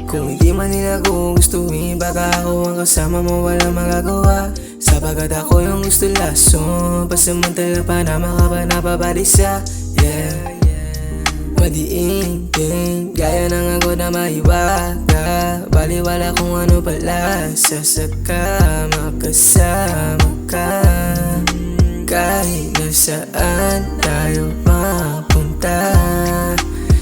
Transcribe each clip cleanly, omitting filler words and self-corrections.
Kung hindi man nila ko gustuhin, baka ako ang kasama mo, walang magagawa. Sapagat ako yung gusto laso, pasamantala pa naman ka ba napabalisa. Yeah, madiin, gaya ng ako na maiwaga. Baliwala kung ano pala, sasaka makasama ka. Kahit nasaan tayo mapunta,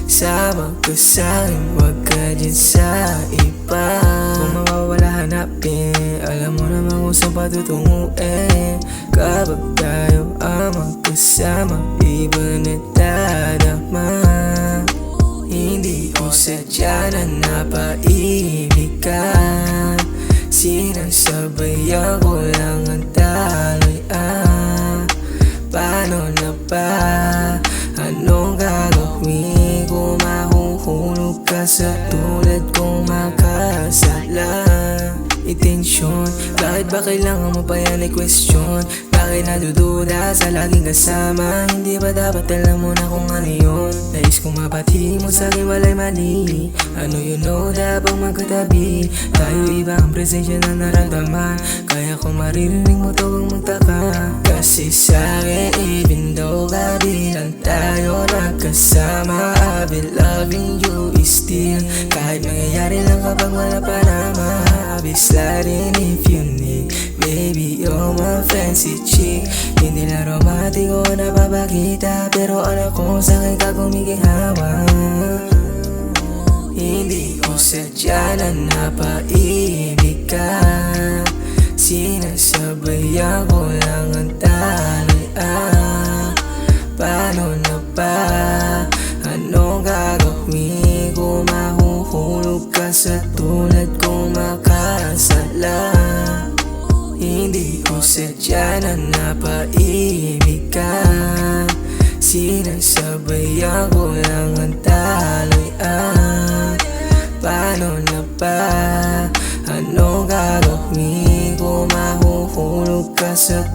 sama ka sa'kin, wag ka dyan sa iba. Kung mawawala hanapin, alam mo naman kung saan patutunguin. Kapag tayo ang magkasama, iba na dadama. Hindi ko sadya na napaibig ka, sinasabayan ko lang ang taloy-an. Paano na ba? Anong gagawin kung mahuhulog ka sa tulad kong makasala? Itensyon, bakit ba kailangan mo pa yan i-question? Bakit nadududa sa laging kasama? Hindi ba dapat alam mo na kung ano yun? Nais kong mapati mo sa'kin walay mali. Ano you know, dapat magkatabi. Tayo iba ang presensya na naramdaman. Kaya kung maririnig mo to kung magtaka. Kasi sa'kin even though kabilang tayo nagkasama, I've been loving you still. Kahit nangyayari lang kapag wala pa naman, I'll be sliding if you need. Baby, you're my fancy chick. Hindi na romantiko na papakita, pero alam ko sa'kin ka kumikihawa. Hindi ko sadya na napaibig ka, sinasabayan ko lang ang taloy-an. Paano na ba? Anong gagawin kung mahuhulog ka sa tulad kong makasala? Hindi ko sadya na napaibig ka, sinasabayan ko lang ang taloy-an. Paano na ba? Anong gagawin kung mahuhulog ka sa